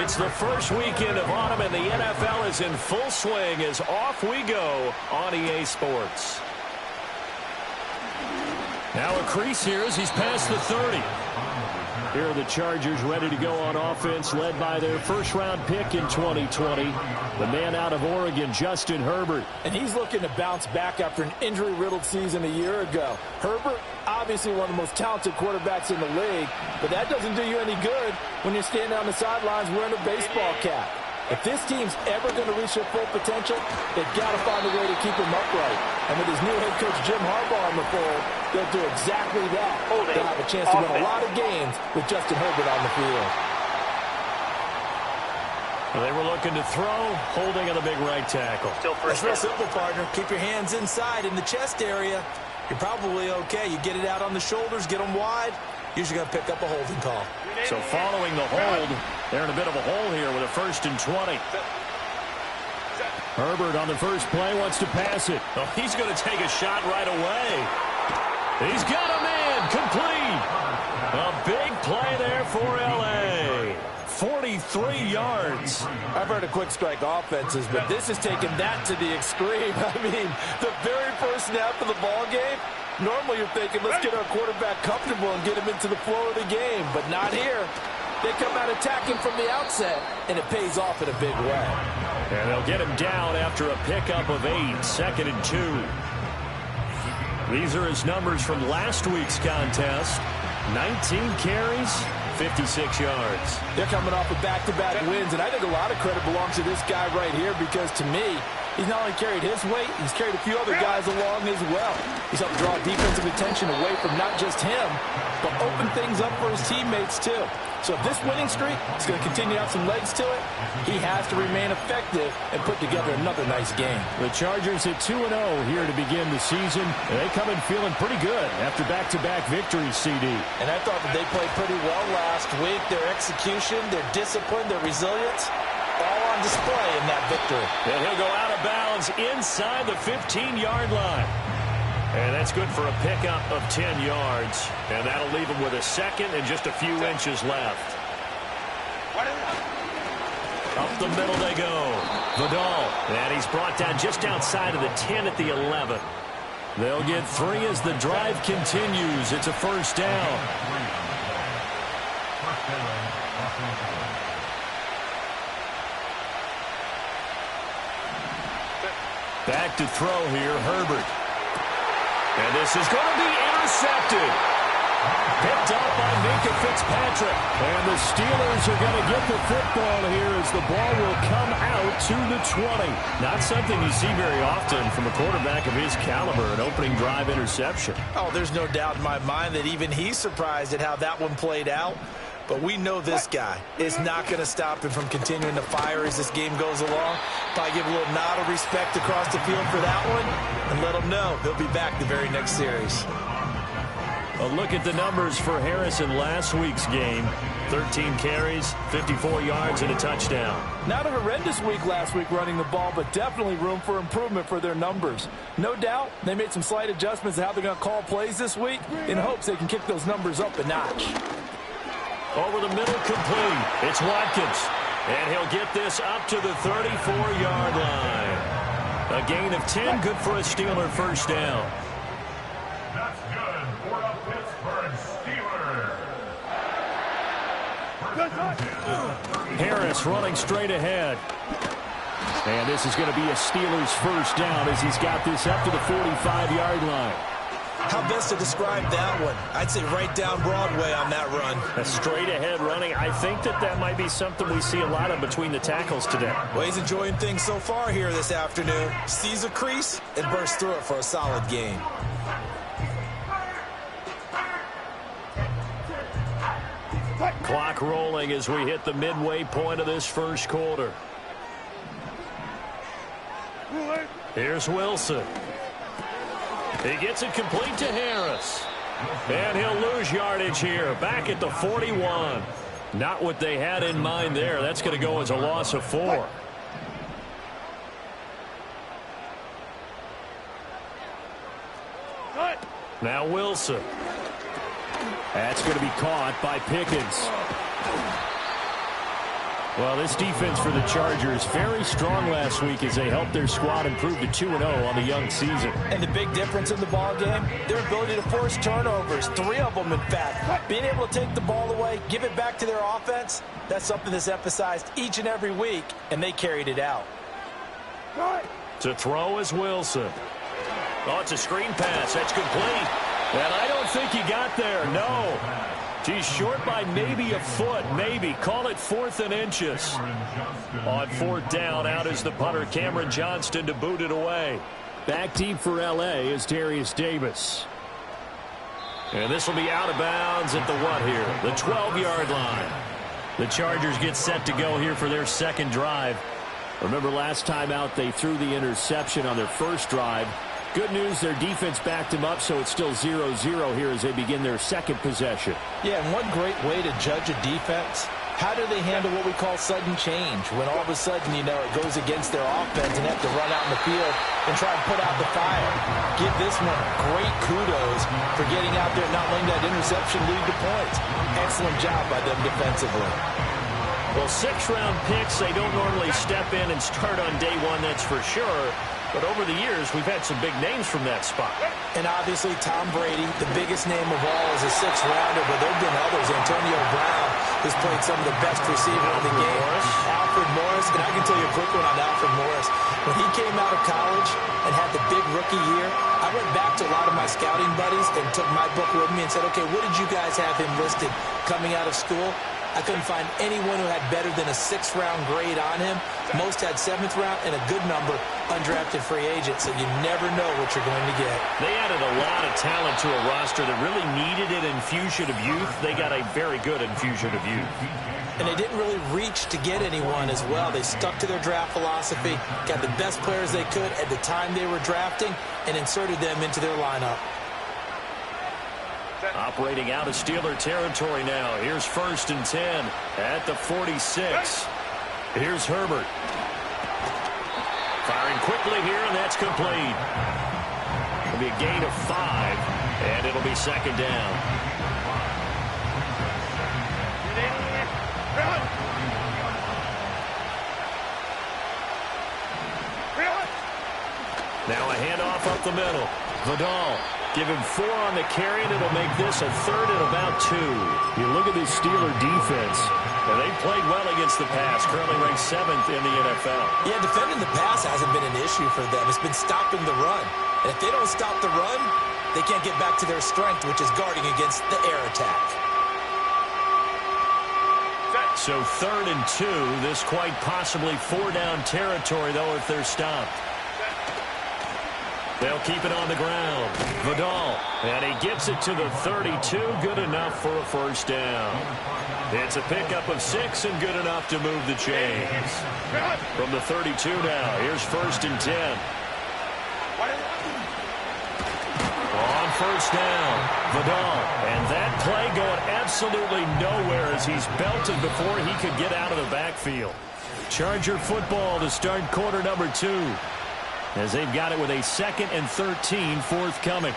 It's the first weekend of autumn, and the NFL is in full swing as off we go on EA Sports. Now a crease here as he's past the 30. Here are the Chargers ready to go on offense, led by their first-round pick in 2020, the man out of Oregon, Justin Herbert. And he's looking to bounce back after an injury-riddled season a year ago. Herbert, obviously one of the most talented quarterbacks in the league, but that doesn't do you any good when you're standing on the sidelines wearing a baseball cap. If this team's ever going to reach their full potential, they've got to find a way to keep him upright. And with his new head coach, Jim Harbaugh, in the fold, they'll do exactly that. They'll have a chance to win a lot of games with Justin Herbert on the field. Well, they were looking to throw, holding on the big right tackle. It's real simple, partner. Keep your hands inside in the chest area. You're probably okay. You get it out on the shoulders, get them wide. Usually going to pick up a holding call. So following the hold, they're in a bit of a hole here with a 1st and 20. Herbert on the first play wants to pass it. Oh, he's going to take a shot right away. He's got a man complete. A big play there for L.A. 43 yards. I've heard of quick strike offenses, but this is taking that to the extreme. I mean, the very first snap of the ball game, normally you're thinking, let's get our quarterback comfortable and get him into the flow of the game, but not here. They come out attacking from the outset, and it pays off in a big way. And they'll get him down after a pickup of 8, 2nd and 2. These are his numbers from last week's contest. 19 carries, 56 yards. They're coming off of back-to-back wins, and I think a lot of credit belongs to this guy right here because, to me, he's not only carried his weight, he's carried a few other guys along as well. He's helped draw defensive attention away from not just him, but open things up for his teammates, too. So if this winning streak is going to continue to have some legs to it, he has to remain effective and put together another nice game. The Chargers at 2-0 here to begin the season. And they come in feeling pretty good after back-to-back victories, CD. And I thought that they played pretty well last week. Their execution, their discipline, their resilience, all on display in that victory. And he'll go out of bounds inside the 15-yard line. And that's good for a pickup of 10 yards. And that'll leave him with a 2nd and just a few inches left. Up the middle they go. Vidal. And he's brought down just outside of the 10 at the 11. They'll get 3 as the drive continues. It's a 1st down. Back to throw here, Herbert. And this is going to be intercepted. Picked up by Minka Fitzpatrick. And the Steelers are going to get the football here as the ball will come out to the 20. Not something you see very often from a quarterback of his caliber, an opening drive interception. Oh, there's no doubt in my mind that even he's surprised at how that one played out. But we know this guy is not going to stop him from continuing to fire as this game goes along. Probably give a little nod of respect across the field for that one and let him know he'll be back the very next series. A look at the numbers for Harris in last week's game. 13 carries, 54 yards, and a touchdown. Not a horrendous week last week running the ball, but definitely room for improvement for their numbers. No doubt they made some slight adjustments to how they're going to call plays this week in hopes they can kick those numbers up a notch. Over the middle, complete. It's Watkins. And he'll get this up to the 34-yard line. A gain of 10, good for a Steeler 1st down. That's good for a Pittsburgh Steelers. Harris running straight ahead. And this is going to be a Steelers 1st down as he's got this up to the 45-yard line. How best to describe that one? I'd say right down Broadway on that run. A straight-ahead running. I think that might be something we see a lot of between the tackles today. Well, he's enjoying things so far here this afternoon. Sees a crease and bursts through it for a solid gain. Clock rolling as we hit the midway point of this 1st quarter. Here's Wilson. He gets it complete to Harris. And he'll lose yardage here. Back at the 41. Not what they had in mind there. That's going to go as a loss of 4. Now Wilson. That's going to be caught by Pickens. Well, this defense for the Chargers very strong last week as they helped their squad improve to 2-0 on the young season. And the big difference in the ball game, their ability to force turnovers, 3 of them in fact. Being able to take the ball away, give it back to their offense, that's something that's emphasized each and every week, and they carried it out. To throw is Wilson. Oh, it's a screen pass. That's complete. And I don't think he got there. No. He's short by maybe a foot, maybe. Call it 4th and inches. On 4th down, out is the punter, Cameron Johnston, to boot it away. Back deep for L.A. is Darius Davis. And this will be out of bounds at the what here? The 12-yard line. The Chargers get set to go here for their second drive. Remember last time out they threw the interception on their first drive. Good news, their defense backed them up, so it's still 0-0 here as they begin their second possession. Yeah, and one great way to judge a defense, how do they handle what we call sudden change? When all of a sudden, you know, it goes against their offense and they have to run out in the field and try and put out the fire. Give this one great kudos for getting out there and not letting that interception lead to points. Excellent job by them defensively. Well, 6th-round picks, they don't normally step in and start on day one, that's for sure. But over the years, we've had some big names from that spot. And obviously, Tom Brady, the biggest name of all, is a 6th-rounder, but there have been others. Antonio Brown has played some of the best receiver in the game. Alfred Morris, and I can tell you a quick one on Alfred Morris. When he came out of college and had the big rookie year, I went back to a lot of my scouting buddies and took my book with me and said, okay, what did you guys have him listed coming out of school? I couldn't find anyone who had better than a 6th-round grade on him. Most had 7th round and a good number undrafted free agents, so you never know what you're going to get. They added a lot of talent to a roster that really needed an infusion of youth. They got a very good infusion of youth. And they didn't really reach to get anyone as well. They stuck to their draft philosophy, got the best players they could at the time they were drafting, and inserted them into their lineup. Operating out of Steeler territory now. Here's 1st and 10 at the 46. Here's Herbert. Firing quickly here, and that's complete. It'll be a gain of 5, and it'll be 2nd down. Now a handoff up the middle. Vidal. Give him 4 on the carry, and it'll make this a 3rd and about 2. You look at this Steeler defense, and they played well against the pass, currently ranked 7th in the NFL. Yeah, defending the pass hasn't been an issue for them. It's been stopping the run. And if they don't stop the run, they can't get back to their strength, which is guarding against the air attack. So 3rd and 2, this quite possibly 4-down territory, though, if they're stopped. They'll keep it on the ground. Vidal, and he gets it to the 32. Good enough for a 1st down. It's a pickup of 6 and good enough to move the chains. From the 32 now, here's 1st and 10. On 1st down, Vidal. And that play going absolutely nowhere as he's belted before he could get out of the backfield. Charger football to start quarter number 2. As they've got it with a 2nd and 13 forthcoming.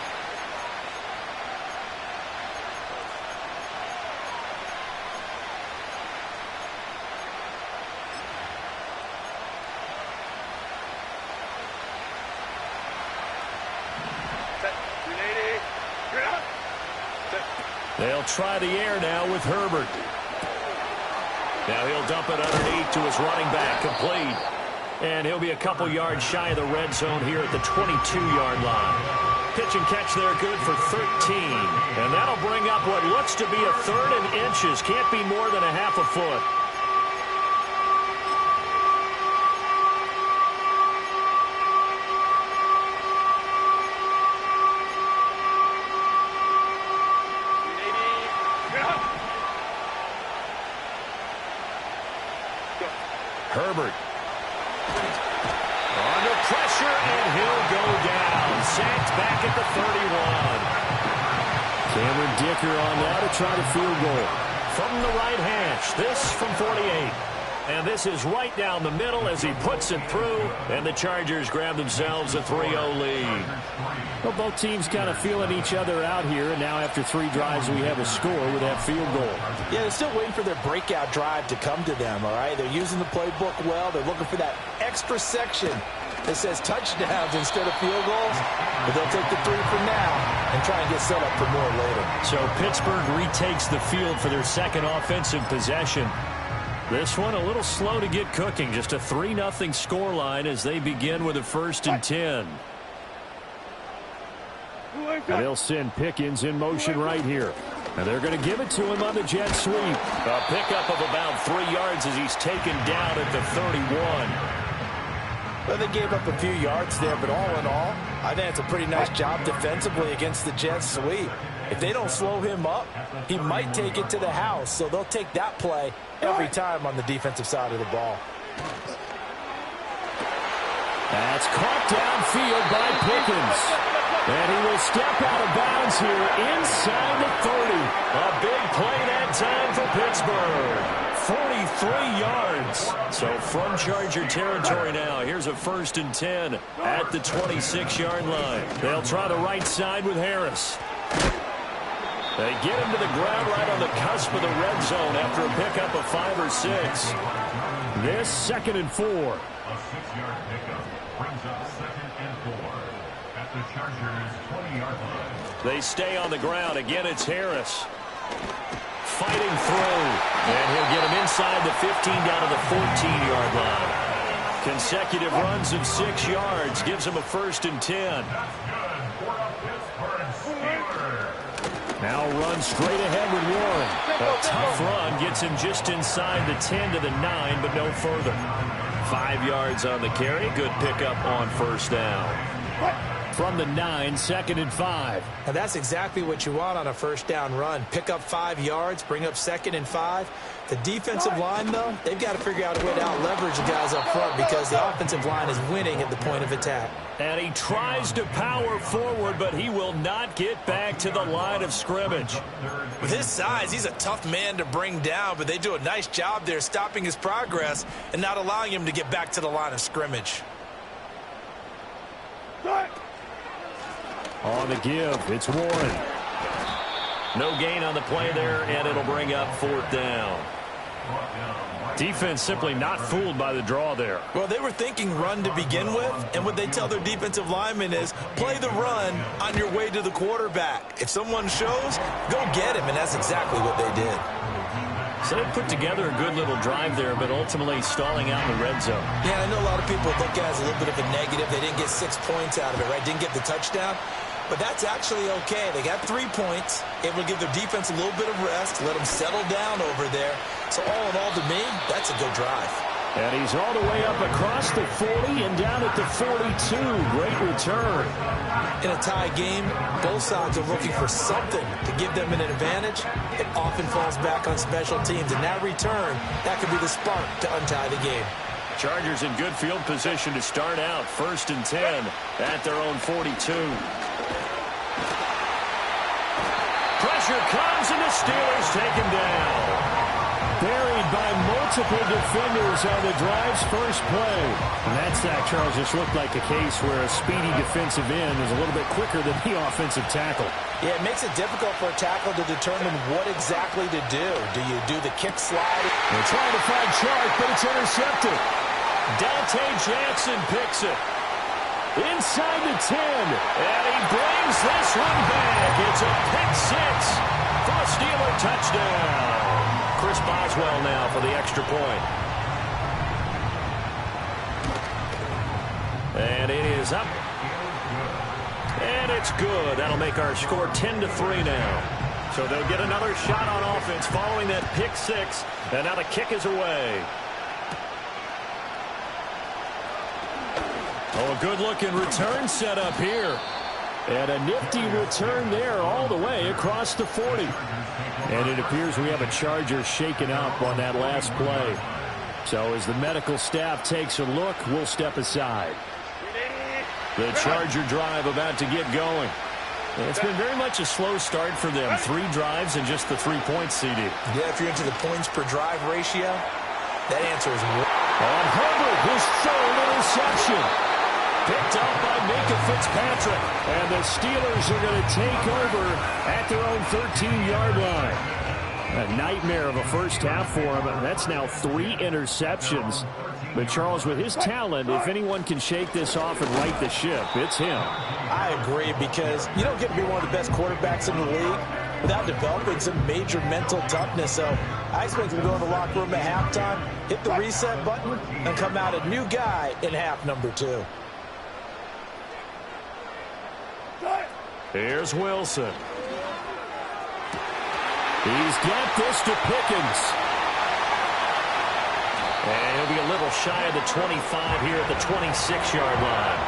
They'll try the air now with Herbert. Now he'll dump it underneath to his running back, complete. And he'll be a couple yards shy of the red zone here at the 22-yard line. Pitch and catch there, good for 13. And that'll bring up what looks to be a 3rd and inches. Can't be more than a half a foot. Herbert. Under pressure, and he'll go down. Sacked back at the 31. Cameron Dicker on now to try the field goal. From the right hash, this from 48. And this is right down the middle as he puts it through, and the Chargers grab themselves a 3-0 lead. Well, both teams kind of feeling each other out here, and now after 3 drives, we have a score with that field goal. Yeah, they're still waiting for their breakout drive to come to them, all right? They're using the playbook well. They're looking for that extra section that says touchdowns instead of field goals. But they'll take the 3 for now and try and get set up for more later. So Pittsburgh retakes the field for their second offensive possession. This one a little slow to get cooking. Just a 3-0 scoreline as they begin with a 1st and 10. And they'll send Pickens in motion right here. And they're going to give it to him on the jet sweep. A pickup of about 3 yards as he's taken down at the 31. Well, they gave up a few yards there, but all in all, I think it's a pretty nice job defensively against the jet sweep. If they don't slow him up, he might take it to the house. So they'll take that play every time on the defensive side of the ball. That's caught downfield by Pickens. And he will step out of bounds here inside the 30. A big play that time for Pittsburgh. 43 yards. So from Charger territory now, here's a 1st and 10 at the 26-yard line. They'll try the right side with Harris. They get him to the ground right on the cusp of the red zone after a pickup of 5 or 6. This 2nd and 4. A 6-yard pickup brings up 2nd and 4 at the Chargers' 20-yard line. They stay on the ground. Again, it's Harris. Fighting through. And he'll get him inside the 15 down to the 14-yard line. Consecutive runs of 6 yards gives him a 1st and 10. Now runs straight ahead with Warren. A tough run gets him just inside the 10 to the 9, but no further. 5 yards on the carry. Good pickup on 1st down. From the 9, 2nd and 5. And that's exactly what you want on a 1st down run. Pick up 5 yards, bring up 2nd and 5. The defensive line, though, they've got to figure out a way to out-leverage the guys up front because the offensive line is winning at the point of attack. And he tries to power forward, but he will not get back to the line of scrimmage. With his size, he's a tough man to bring down, but they do a nice job there stopping his progress and not allowing him to get back to the line of scrimmage. On the give, it's Warren. No gain on the play there, and it'll bring up 4th down. Defense simply not fooled by the draw there. Well, they were thinking run to begin with, and what they tell their defensive linemen is play the run on your way to the quarterback. If someone shows, go get him, and that's exactly what they did. So they put together a good little drive there, but ultimately stalling out in the red zone. Yeah, I know a lot of people look at it as a little bit of a negative. They didn't get 6 points out of it, right? Didn't get the touchdown. But that's actually okay. They got 3 points, able to give their defense a little bit of rest, let them settle down over there. So all in all, to me, that's a good drive. And he's all the way up across the 40 and down at the 42. Great return. In a tie game, both sides are looking for something to give them an advantage. It often falls back on special teams. And that return, that could be the spark to untie the game. Chargers in good field position to start out. 1st and 10 at their own 42. Pressure comes, and the Steelers take him down. Buried by multiple defenders on the drive's first play. And that sack, Charles, just looked like a case where a speedy defensive end is a little bit quicker than the offensive tackle. Yeah, it makes it difficult for a tackle to determine what exactly to do. Do you do the kick slide? They're trying to find Chark, but it's intercepted. Dante Jackson picks it. Inside the 10, and he brings this one back. It's a pick 6 for a Steeler touchdown. Chris Boswell now for the extra point. And it is up. And it's good. That'll make our score 10-3 now. So they'll get another shot on offense following that pick 6. And now the kick is away. Oh, a good-looking return set up here. And a nifty return there all the way across the 40. And it appears we have a Charger shaken up on that last play. So as the medical staff takes a look, we'll step aside. The Charger drive about to get going. It's been very much a slow start for them. 3 drives and just the 3 points, CD. Yeah, if you're into the points per drive ratio, That answer is on Herbert, his third interception. Picked up by Minka Fitzpatrick. And the Steelers are going to take over at their own 13-yard line. A nightmare of a first half for him. That's now 3 interceptions. But, Charles, with his talent, if anyone can shake this off and right the ship, it's him. I agree, because you don't get to be one of the best quarterbacks in the league without developing some major mental toughness. So I expect him to go in the locker room at halftime, hit the reset button, and come out a new guy in half number 2. Here's Wilson. He's got this to Pickens. And he'll be a little shy of the 25 here at the 26-yard line.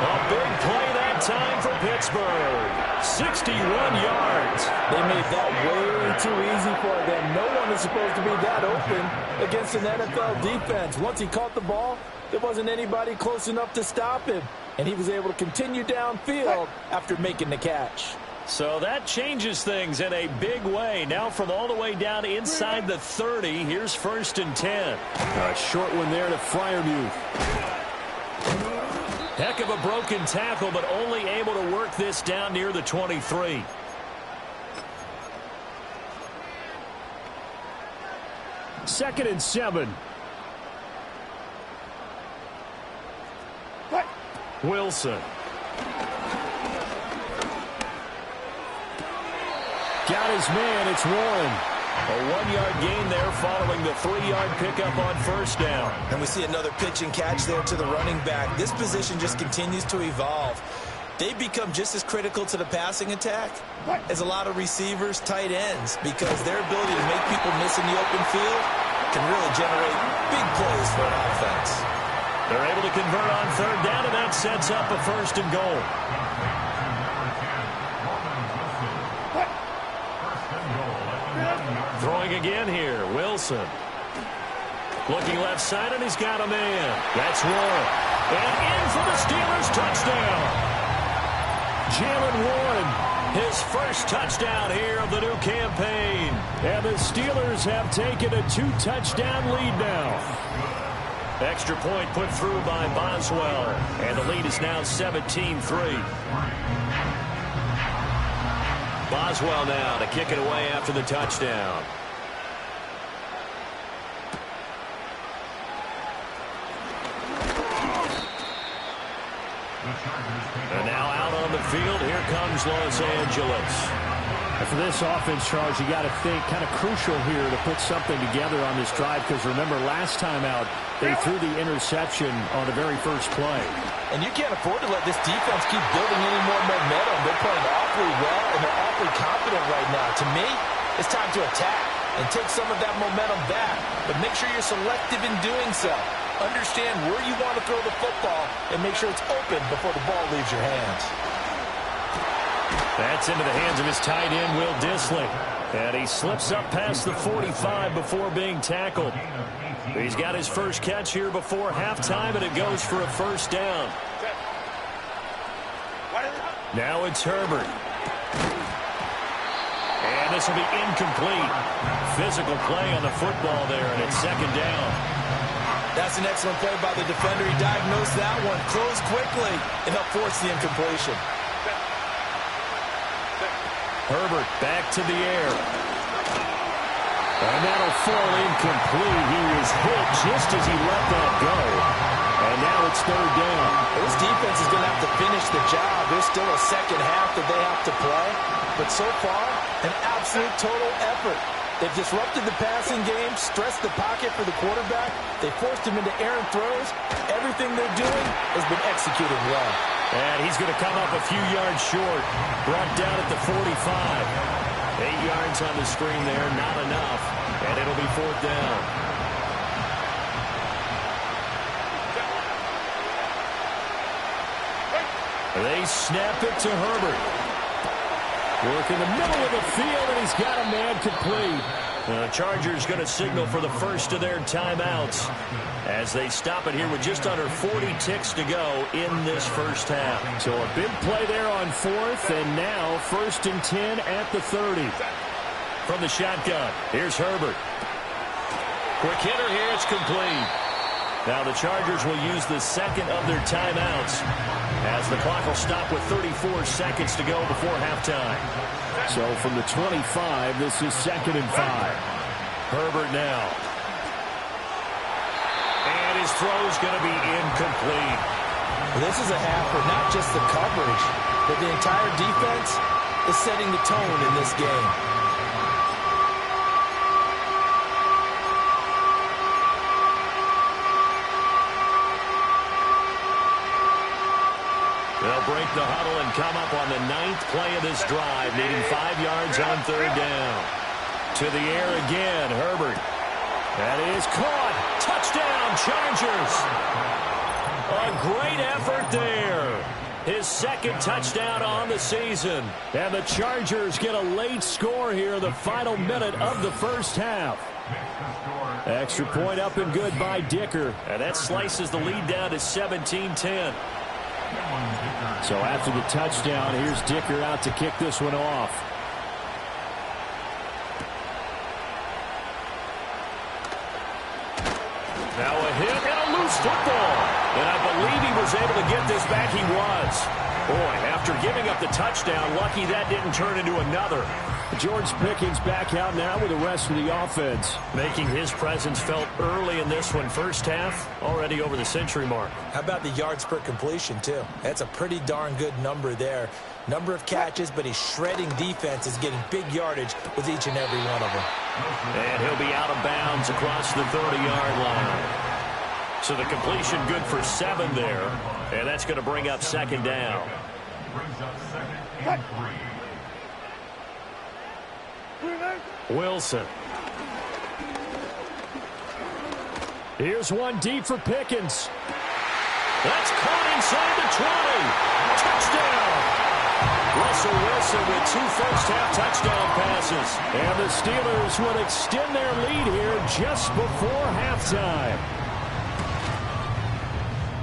A big play that time for Pittsburgh. 61 yards. They made that way too easy for them. No one is supposed to be that open against an NFL defense. Once he caught the ball, there wasn't anybody close enough to stop him. And he was able to continue downfield after making the catch. So that changes things in a big way. Now from all the way down inside the 30, here's 1st and 10. A short one there to Freiermuth. Heck of a broken tackle, but only able to work this down near the 23. Second and 7. Wilson. Got his man, it's Warren. A 1-yard gain there following the 3-yard pickup on 1st down. And we see another pitch and catch there to the running back. This position just continues to evolve. They become just as critical to the passing attack as a lot of receivers, tight ends, because their ability to make people miss in the open field can really generate big plays for an offense. They're able to convert on 3rd down, and that sets up a 1st and goal. Throwing again here, Wilson. Looking left side, and he's got a man. That's Warren. And in for the Steelers touchdown. Jalen Warren, his first touchdown here of the new campaign. And the Steelers have taken a 2-touchdown lead now. Extra point put through by Boswell. And the lead is now 17-3. Boswell now to kick it away after the touchdown. And now out on the field, here comes Los Angeles. And for this offense, Charles, you got to think kind of crucial here to put something together on this drive, because remember last time out they threw the interception on the very first play. And you can't afford to let this defense keep building any more momentum. They're playing awfully well, and they're awfully confident right now. To me, it's time to attack and take some of that momentum back. But make sure you're selective in doing so. Understand where you want to throw the football and make sure it's open before the ball leaves your hands. That's into the hands of his tight end, Will Dissly. And he slips up past the 45 before being tackled. He's got his first catch here before halftime, and it goes for a 1st down. Now it's Herbert. And this will be incomplete. Physical play on the football there, and it's 2nd down. That's an excellent play by the defender. He diagnosed that one, closed quickly, and helped force the incompletion. Herbert back to the air. And that'll fall incomplete. He was hit just as he let that go. And now it's 3rd down. This defense is going to have to finish the job. There's still a second half that they have to play. But so far, an absolute total effort. They've disrupted the passing game, stressed the pocket for the quarterback. They forced him into errant throws. Everything they're doing has been executed well. And he's going to come up a few yards short. Brought down at the 45. 8 yards on the screen there, not enough. And it'll be 4th down. They snap it to Herbert. Work in the middle of the field, and he's got a man complete. The Chargers going to signal for the first of their timeouts as they stop it here with just under 40 ticks to go in this first half. So a big play there on 4th, and now 1st and 10 at the 30. From the shotgun, here's Herbert. Quick hitter here. It's complete. Now the Chargers will use the second of their timeouts as the clock will stop with 34 seconds to go before halftime. So from the 25, this is 2nd and 5. Herbert now. And his throw's going to be incomplete. This is a half for not just the coverage, but the entire defense is setting the tone in this game. They'll break the huddle and come up on the 9th play of this drive, needing 5 yards on 3rd down. To the air again, Herbert. That is caught. Touchdown, Chargers. A great effort there. His 2nd touchdown on the season. And the Chargers get a late score here in the final minute of the first half. Extra point up and good by Dicker. And that slices the lead down to 17-10. So after the touchdown, here's Dicker out to kick this one off. Now a hit and a loose football. And I believe he was able to get this back. He was. Boy, after giving up the touchdown, lucky that didn't turn into another. George Pickens back out now with the rest of the offense. Making his presence felt early in this one. First half, already over the century mark. How about the yards per completion, too? That's a pretty darn good number there. Number of catches, but he's shredding defense, is getting big yardage with each and every one of them. And he'll be out of bounds across the 30-yard line. So the completion good for 7 there. And that's going to bring up 2nd down. Brings up 2nd and 3. Wilson. Here's one deep for Pickens. That's caught inside the 20. Touchdown. Russell Wilson with 2 first-half touchdown passes. And the Steelers would extend their lead here just before halftime.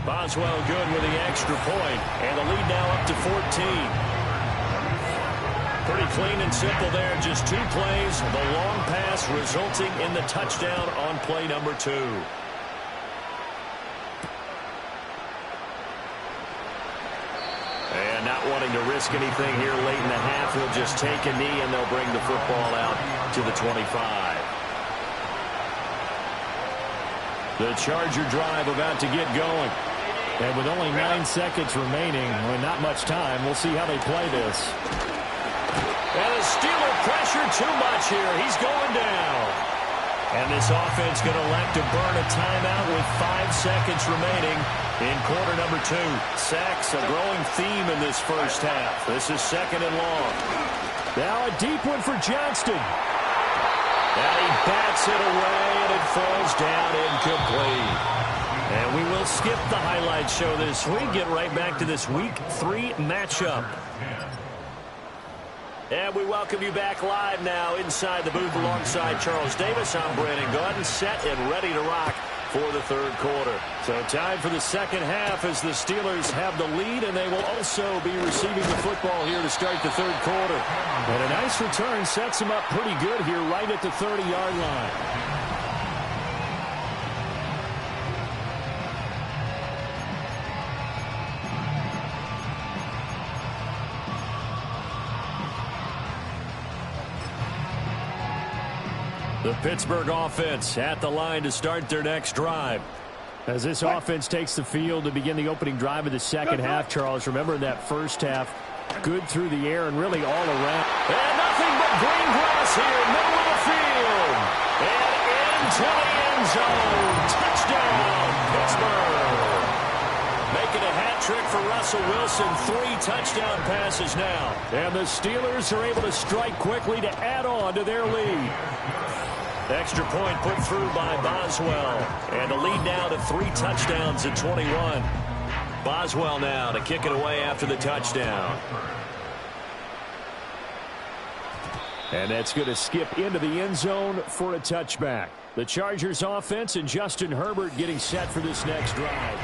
Boswell good with the extra point. And the lead now up to 14. Pretty clean and simple there. Just 2 plays. The long pass resulting in the touchdown on play number 2. And not wanting to risk anything here late in the half, he'll just take a knee and they'll bring the football out to the 25. The Charger drive about to get going. And with only 9 seconds remaining, not much time, we'll see how they play this. And the Steeler pressure too much here. He's going down. And this offense going to elect to burn a timeout with 5 seconds remaining in quarter number 2. Sacks, a growing theme in this first half. This is 2nd and long. Now a deep one for Johnston. And he bats it away, and it falls down incomplete. And we will skip the highlight show this week. Get right back to this Week 3 matchup. And we welcome you back live now inside the booth alongside Charles Davis. I'm Brandon Gordon, set and ready to rock for the 3rd quarter. So time for the 2nd half as the Steelers have the lead, and they will also be receiving the football here to start the 3rd quarter. And a nice return sets them up pretty good here right at the 30-yard line. The Pittsburgh offense at the line to start their next drive. As this offense takes the field to begin the opening drive of the 2nd half, Charles, remember in that first half, good through the air and really all around. And nothing but green grass here, middle of the field. And into the end zone. Touchdown, Pittsburgh. Making a hat trick for Russell Wilson. 3 touchdown passes now. And the Steelers are able to strike quickly to add on to their lead. Extra point put through by Boswell. And the lead now to 3 touchdowns at 21. Boswell now to kick it away after the touchdown. And that's going to skip into the end zone for a touchback. The Chargers offense and Justin Herbert getting set for this next drive.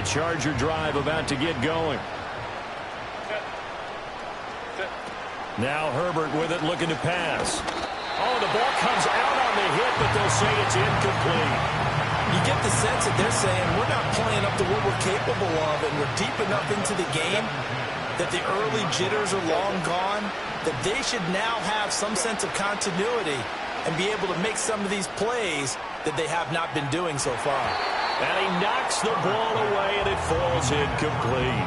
The Charger drive about to get going. Now Herbert with it, looking to pass. Oh, the ball comes out on the hit, but they'll say it's incomplete. You get the sense that they're saying we're not playing up to what we're capable of, and we're deep enough into the game that the early jitters are long gone, that they should now have some sense of continuity and be able to make some of these plays that they have not been doing so far. And he knocks the ball away, and it falls incomplete.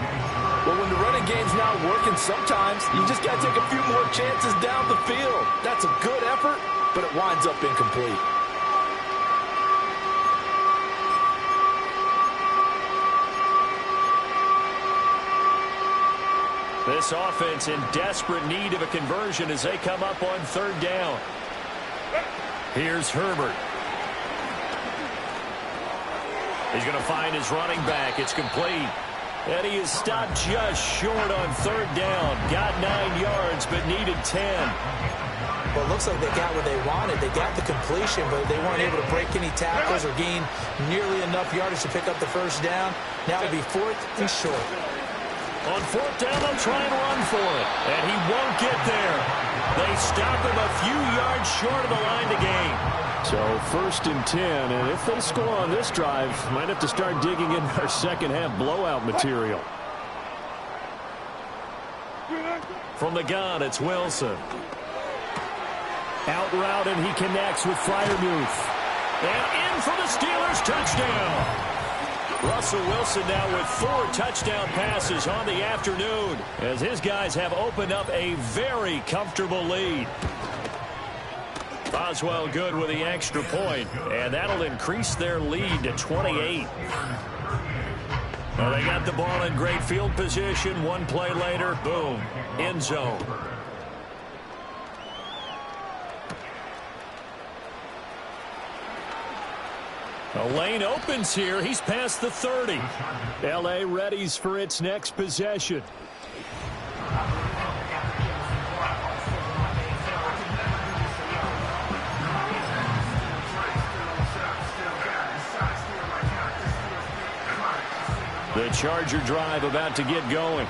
Well, when the running game's not working, sometimes you just got to take a few more chances down the field. That's a good effort, but it winds up incomplete. This offense in desperate need of a conversion as they come up on third down. Here's Herbert. He's going to find his running back. It's complete. And he is stopped just short on third down. Got 9 yards, but needed 10. Well, it looks like they got what they wanted. They got the completion, but they weren't able to break any tackles or gain nearly enough yardage to pick up the first down. Now it'll be 4th and short. On fourth down, they'll try and run for it. And he won't get there. They stop him a few yards short of the line to gain. So 1st and 10, and if they score on this drive, might have to start digging in our second half blowout material. From the gun, it's Wilson. Out route, and he connects with Freiermuth. And in for the Steelers, touchdown. Russell Wilson now with 4 touchdown passes on the afternoon as his guys have opened up a very comfortable lead. Boswell good with the extra point, and that'll increase their lead to 28. Well, they got the ball in great field position. One play later, boom, end zone. A lane opens here. He's past the 30. L.A. readies for its next possession. The Charger drive about to get going.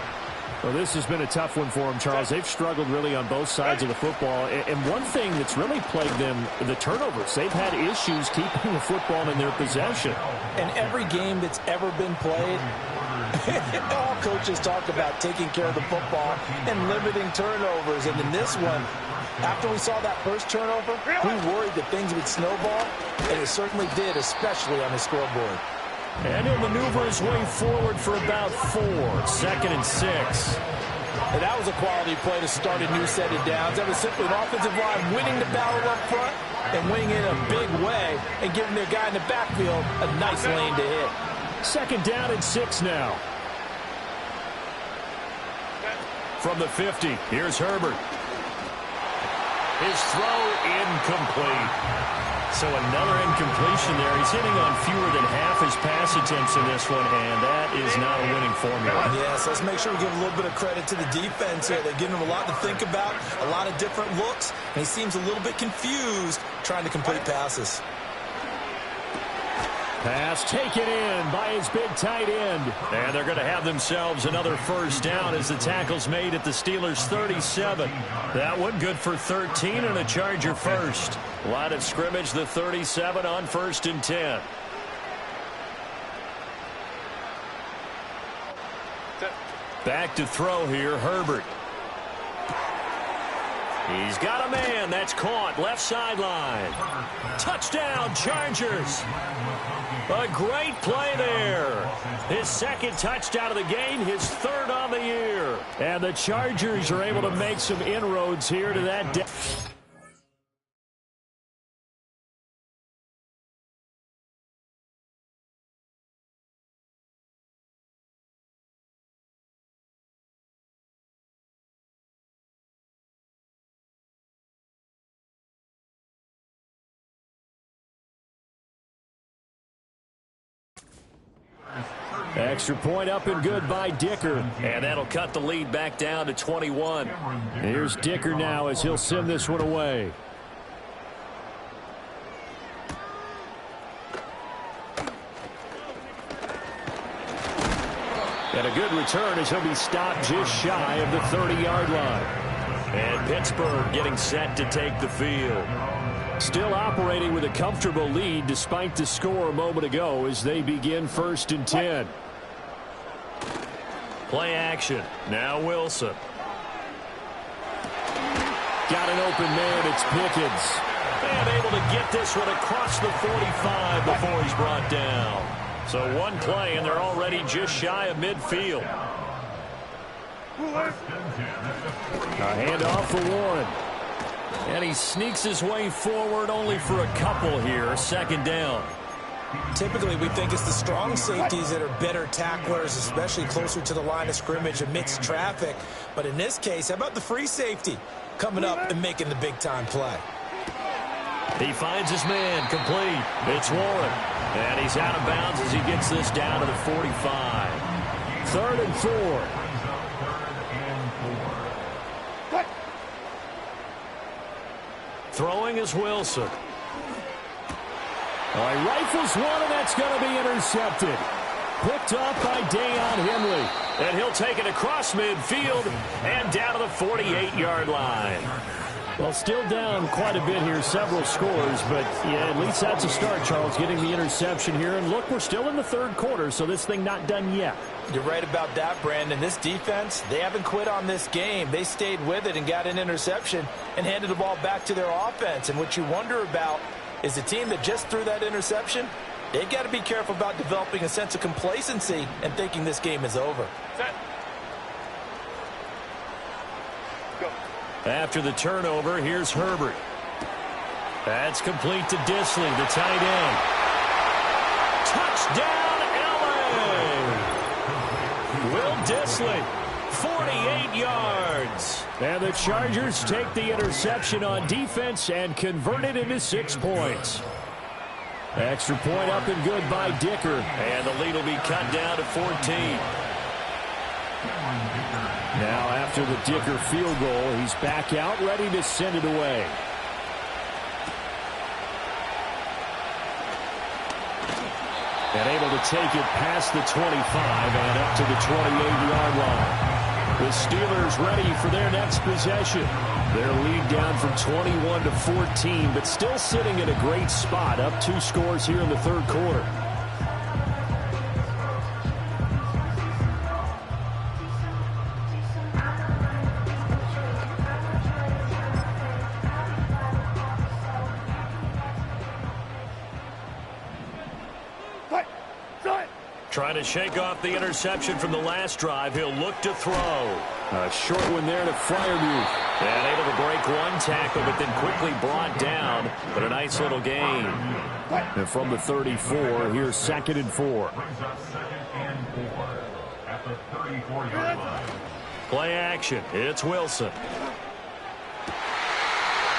Well, this has been a tough one for them, Charles. They've struggled really on both sides of the football. And one thing that's really plagued them, the turnovers. They've had issues keeping the football in their possession. And every game that's ever been played, all coaches talk about taking care of the football and limiting turnovers. And in this one, after we saw that first turnover, we worried that things would snowball, and it certainly did, especially on the scoreboard. And he'll maneuver his way forward for about 4. 2nd and 6. And that was a quality play to start a new set of downs. That was simply an offensive line winning the battle up front and winning in a big way and giving their guy in the backfield a nice lane to hit. 2nd down and 6 now. From the 50, here's Herbert. His throw incomplete. So another incompletion there. He's hitting on fewer than half his pass attempts in this one, and that is not a winning formula. Yes, let's make sure we give a little bit of credit to the defense here. They're giving him a lot to think about, a lot of different looks, and he seems a little bit confused trying to complete passes. Pass taken in by his big tight end. And they're going to have themselves another first down as the tackle's made at the Steelers' 37. That one good for 13 and a Charger first. Line of scrimmage, the 37 on 1st and 10. Back to throw here, Herbert. He's got a man. That's caught. Left sideline. Touchdown, Chargers. A great play there. His 2nd touchdown of the game, his 3rd on the year. And the Chargers are able to make some inroads here to that. Extra point up and good by Dicker. And that'll cut the lead back down to 21. Here's Dicker now as he'll send this one away. good return as he'll be stopped just shy of the 30-yard line. And Pittsburgh getting set to take the field. Still operating with a comfortable lead despite the score a moment ago as they begin 1st and 10. Play action. Now Wilson. Got an open man. It's Pickens. And able to get this one across the 45 before he's brought down. So one play, and they're already just shy of midfield. A handoff for Warren. And he sneaks his way forward only for a couple here. 2nd down. Typically, we think it's the strong safeties that are better tacklers, especially closer to the line of scrimmage amidst traffic. But in this case, how about the free safety coming up and making the big-time play? He finds his man complete. It's Warren. And he's out of bounds as he gets this down to the 45. 3rd and 4. Throwing is Wilson. He rifles one, and that's going to be intercepted. Picked up by Deion Henley. And he'll take it across midfield and down to the 48-yard line. Well, still down quite a bit here, several scores, but yeah, at least that's a start, Charles, getting the interception here. And look, we're still in the 3rd quarter, so this thing not done yet. You're right about that, Brandon. This defense, they haven't quit on this game. They stayed with it and got an interception and handed the ball back to their offense. And what you wonder about is the team that just threw that interception, they've got to be careful about developing a sense of complacency and thinking this game is over. After the turnover, here's Herbert. That's complete to Disley, the tight end. Touchdown, L.A. Will Disley, 48 yards. And the Chargers take the interception on defense and convert it into 6 points. Extra point up and good by Dicker. And the lead will be cut down to 14. Now after the Dicker field goal, he's back out, ready to send it away. And able to take it past the 25 and up to the 28-yard line. The Steelers ready for their next possession. Their lead down from 21 to 14, but still sitting in a great spot, up 2 scores here in the 3rd quarter. Trying to shake off the interception from the last drive. He'll look to throw. A short one there to Freiermuth. And able to break one tackle, but then quickly brought down. But a nice little gain. And from the 34, here's 2nd and 4. Play action. It's Wilson.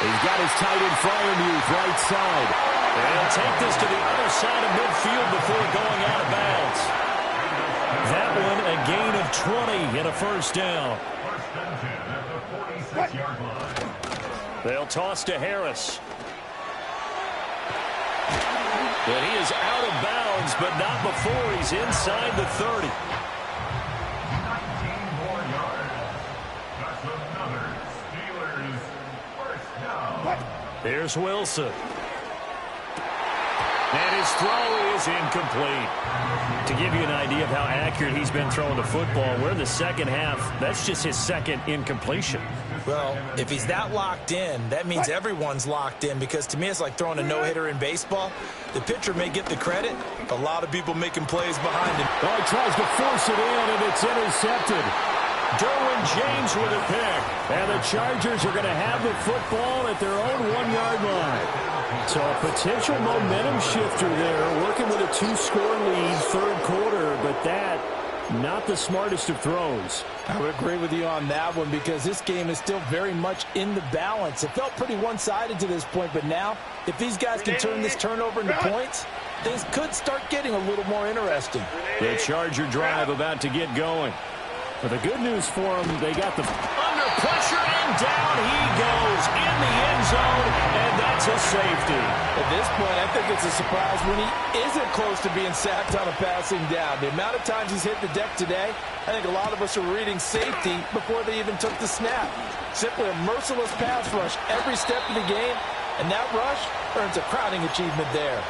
He's got his tight end Freiermuth right side. And he'll take this to the other side of midfield before going out of bounds. That one a gain of 20 and a 1st down. They'll toss to Harris. But he is out of bounds, but not before he's inside the 30. 19 more yards. That's another Steelers first down. Here's Wilson. And his throw is incomplete. To give you an idea of how accurate he's been throwing the football, we're in the 2nd half. That's just his 2nd incompletion. Well, if he's that locked in, that means everyone's locked in, because to me it's like throwing a no-hitter in baseball. The pitcher may get the credit, a lot of people making plays behind him. Oh, he tries to force it in, and it's intercepted. Derwin James with a pick. And the Chargers are going to have the football at their own 1-yard line. So a potential momentum shifter there, working with a 2-score lead, 3rd quarter, but that, not the smartest of throws. I would agree with you on that one, because this game is still very much in the balance. It felt pretty one-sided to this point, but now, if these guys can turn this turnover into points, things could start getting a little more interesting. The Charger drive about to get going. But the good news for them, they got the under pressure, and down he goes in the end zone, and that's is a safety. At this point, I think it's a surprise when he isn't close to being sacked on a passing down. The amount of times he's hit the deck today, I think a lot of us are reading safety before they even took the snap. Simply a merciless pass rush every step of the game, and that rush earns a crowning achievement there.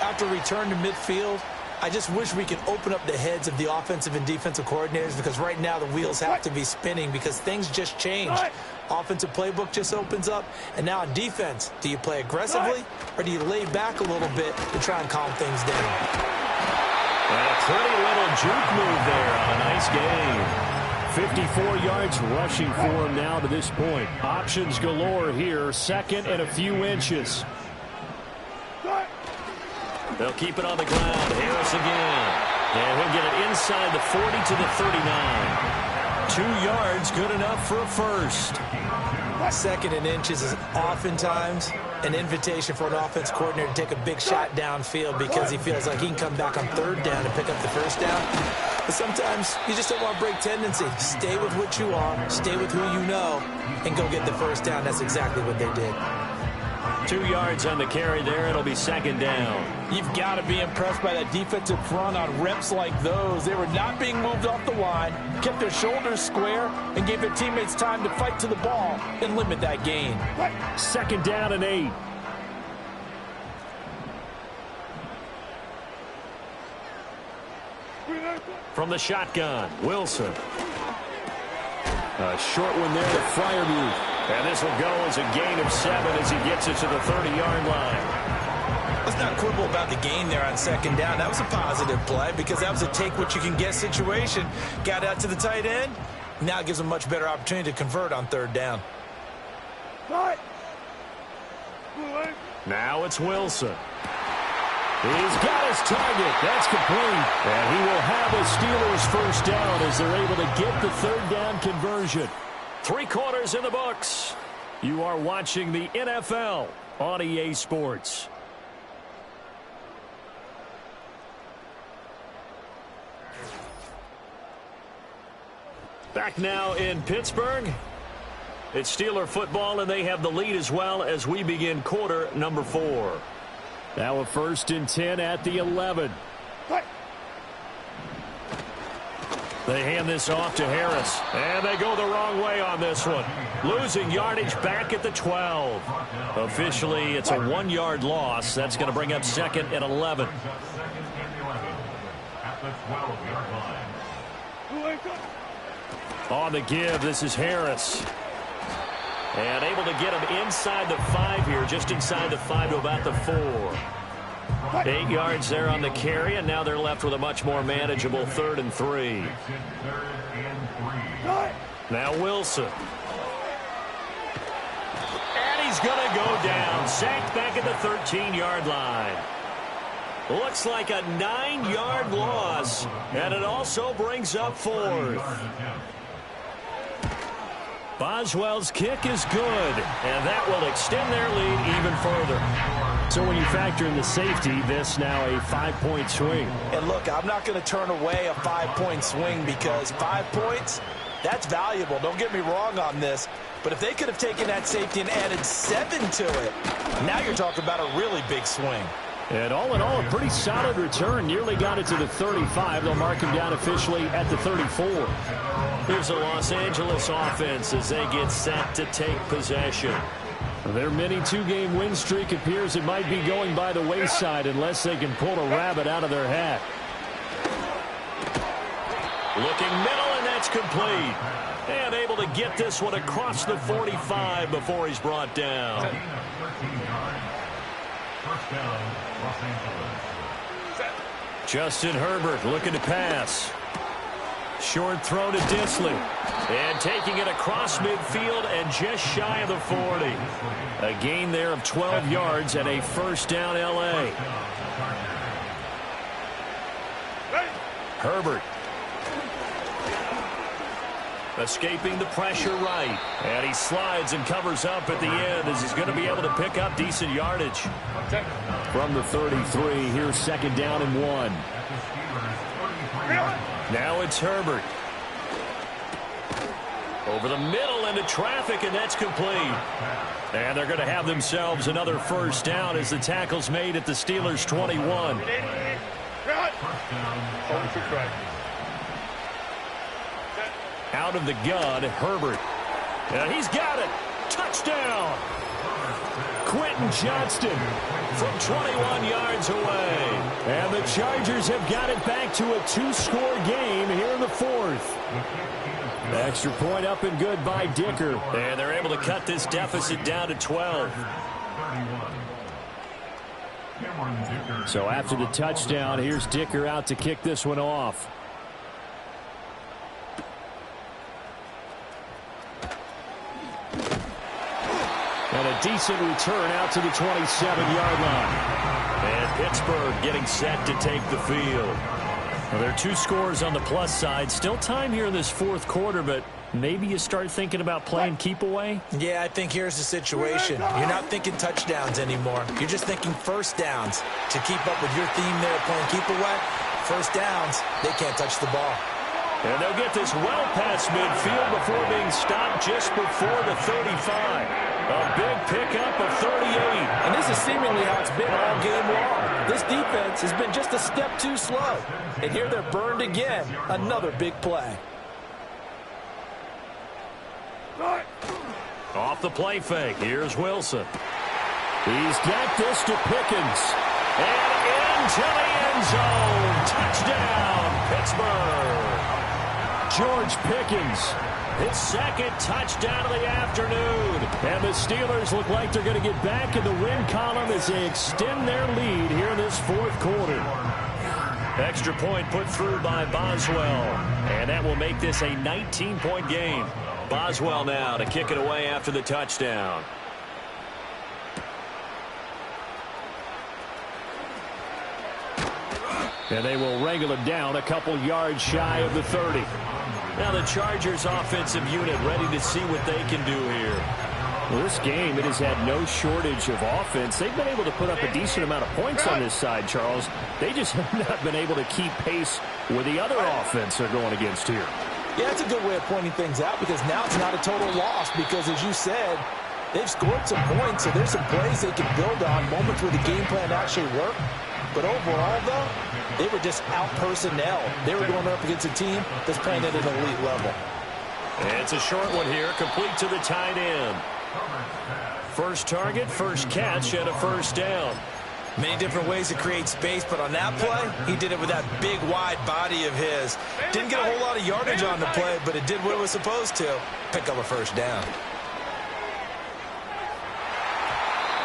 After return to midfield, I just wish we could open up the heads of the offensive and defensive coordinators, because right now the wheels have to be spinning because things just changed. Offensive playbook just opens up, and now on defense, do you play aggressively or do you lay back a little bit to try and calm things down? And a pretty little juke move there on a nice game. 54 yards rushing for him now to this point. Options galore here, second and a few inches. They'll keep it on the ground. Harris again. And he'll get it inside the 40 to the 39. 2 yards, good enough for a first. Second and inches is oftentimes an invitation for an offense coordinator to take a big shot downfield because he feels like he can come back on third down and pick up the first down. But sometimes you just don't want to break tendency. Stay with what you are, stay with who you know, and go get the first down. That's exactly what they did. 2 yards on the carry there. It'll be second down. You've got to be impressed by that defensive front on reps like those. They were not being moved off the line, kept their shoulders square, and gave their teammates time to fight to the ball and limit that gain. Second down and 8. From the shotgun, Wilson. A short one there to Freiermuth. And this will go as a gain of 7 as he gets it to the 30-yard line. Let's not quibble about the gain there on second down. That was a positive play because that was a take-what-you-can-get situation. Got out to the tight end. Now it gives him a much better opportunity to convert on third down. Now it's Wilson. He's got his target. That's complete. And he will have a Steelers first down as they're able to get the third down conversion. 3 quarters in the books. You are watching the NFL on EA Sports. Back now in Pittsburgh. It's Steeler football, and they have the lead as well as we begin quarter number 4. Now a 1st and 10 at the 11. They hand this off to Harris, and they go the wrong way on this one. Losing yardage back at the 12. Officially, it's a 1-yard loss. That's going to bring up 2nd and 11. On the give, this is Harris. And able to get him inside the 5 here, just inside the 5 to about the 4. 8 yards there on the carry, and now they're left with a much more manageable 3rd and 3. Now Wilson. And he's going to go down. Sacked back at the 13-yard line. Looks like a 9-yard loss, and it also brings up 4th. Boswell's kick is good, and that will extend their lead even further. So when you factor in the safety, this now a 5-point swing. And look, I'm not going to turn away a 5-point swing because 5 points, that's valuable. Don't get me wrong on this. But if they could have taken that safety and added 7 to it, now you're talking about a really big swing. And all in all, a pretty solid return. Nearly got it to the 35. They'll mark him down officially at the 34. Here's the Los Angeles offense as they get set to take possession. Their mini 2-game win streak appears it might be going by the wayside unless they can pull a rabbit out of their hat. Looking middle, and that's complete. And able to get this one across the 45 before he's brought down. First down, Los Angeles. Justin Herbert looking to pass. Short throw to Disley. And taking it across midfield and just shy of the 40. A gain there of 12 yards and a first down L.A. Herbert. Escaping the pressure right. And he slides and covers up at the end as he's going to be able to pick up decent yardage. From the 33, here's second down and 1. Now it's Herbert. Over the middle into traffic, and that's complete. And they're going to have themselves another first down as the tackle's made at the Steelers' 21. Out of the gun, Herbert. And he's got it. Touchdown. Quentin Johnston from 21 yards away. And the Chargers have got it back to a 2-score game here in the fourth. Extra point up and good by Dicker. And they're able to cut this deficit down to 12. So after the touchdown, here's Dicker out to kick this one off. And a decent return out to the 27-yard line. And Pittsburgh getting set to take the field. Well, there are 2 scores on the plus side. Still time here in this fourth quarter, but maybe you start thinking about playing keep away? Yeah, I think here's the situation. You're not thinking touchdowns anymore. You're just thinking first downs. To keep up with your theme there playing keep away, first downs, they can't touch the ball. And they'll get this well past midfield before being stopped just before the 35. A big pickup of 38. And this is seemingly how it's been all game long. This defense has been just a step too slow. And here they're burned again. Another big play. Off the play fake. Here's Wilson. He's got this to Pickens. And into the end zone. Touchdown, Pittsburgh. George Pickens. His second touchdown of the afternoon. And the Steelers look like they're going to get back in the win column as they extend their lead here in this fourth quarter. Extra point put through by Boswell. And that will make this a 19-point game. Boswell now to kick it away after the touchdown. And they will wrangle it down a couple yards shy of the 30. Now the Chargers offensive unit ready to see what they can do here. Well, this game, it has had no shortage of offense. They've been able to put up a decent amount of points on this side, Charles. They just have not been able to keep pace with the other offense they're going against here. Yeah, it's a good way of pointing things out because now it's not a total loss because, as you said, they've scored some points, so there's some plays they can build on, moments where the game plan actually worked. But overall, though, they were just out personnel. They were going up against a team that's playing at an elite level. And it's a short one here, complete to the tight end. First target, first catch, and a first down. Many different ways to create space, but on that play, he did it with that big, wide body of his. Didn't get a whole lot of yardage on the play, but it did what it was supposed to. Pick up a first down.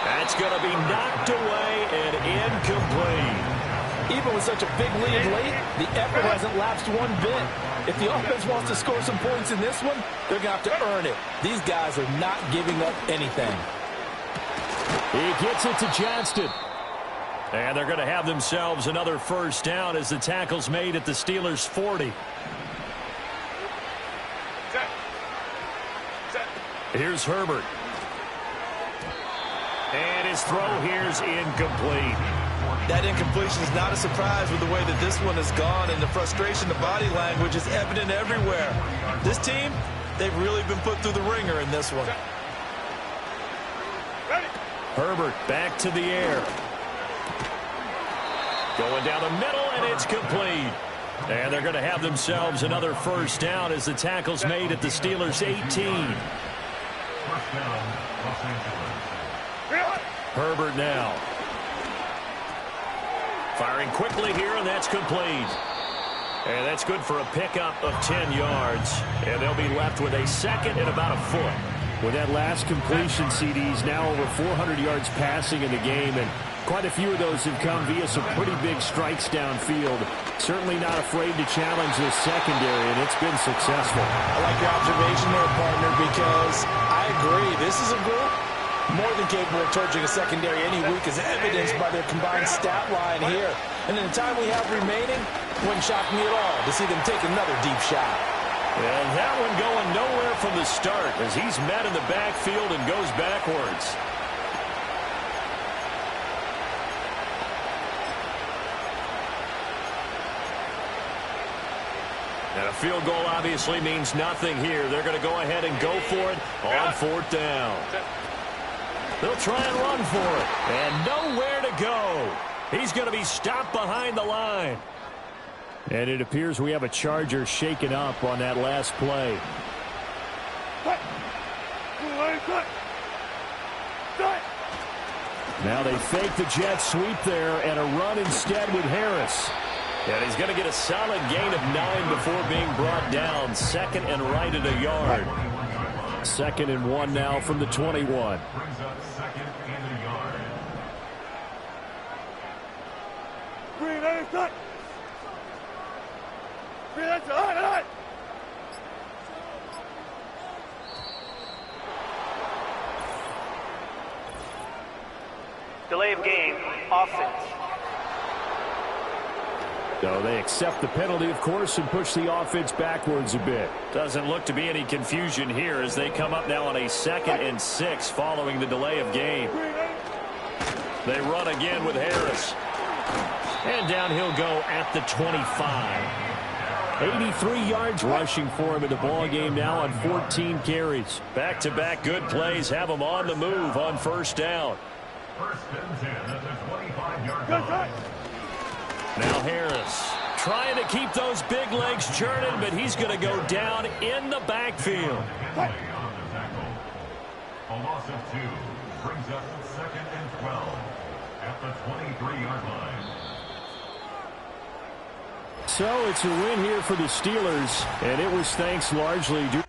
That's going to be knocked away and incomplete. Even with such a big lead late, the effort hasn't lapsed one bit. If the offense wants to score some points in this one, they're going to have to earn it. These guys are not giving up anything. He gets it to Johnston. And they're going to have themselves another first down as the tackle's made at the Steelers' 40. Here's Herbert. And his throw here's incomplete. That incompletion is not a surprise with the way that this one has gone, and the frustration, the body language is evident everywhere. This team, they've really been put through the ringer in this one. Herbert back to the air. Going down the middle, and it's complete. And they're going to have themselves another first down as the tackle's made at the Steelers' 18. Herbert now. Firing quickly here, and that's complete. And that's good for a pickup of 10 yards. And they'll be left with a second and about a foot. With that last completion, CD's now over 400 yards passing in the game, and quite a few of those have come via some pretty big strikes downfield. Certainly not afraid to challenge this secondary, and it's been successful. I like your observation there, partner, because I agree. This is a group more than capable of torching a secondary any week, as evidenced by their combined stat line here. And in the time we have remaining, wouldn't shock me at all to see them take another deep shot. And that one going nowhere from the start as he's met in the backfield and goes backwards. And a field goal obviously means nothing here. They're going to go ahead and go for it on fourth down. They'll try and run for it. And nowhere to go. He's going to be stopped behind the line. And it appears we have a Charger shaken up on that last play. Now they fake the jet sweep there and a run instead with Harris. And he's going to get a solid gain of 9 before being brought down. Second and right at a yard. 2nd and 1 now from the 21. Brings up 2nd and a yard. Delay of game, offense. So they accept the penalty, of course, and push the offense backwards a bit. Doesn't look to be any confusion here as they come up now on a 2nd and 6 following the delay of game. They run again with Harris. And down he'll go at the 25. 83 yards rushing for him in the ball game now on 14 carries. Back-to-back good plays have him on the move on first down. 1st and 10 at the 25-yard line. Now Harris trying to keep those big legs churning, but he's going to go down in the backfield. On the tackle. A loss of 2 brings up 2nd and 12 at the 23-yard line. So it's a win here for the Steelers, and it was thanks largely to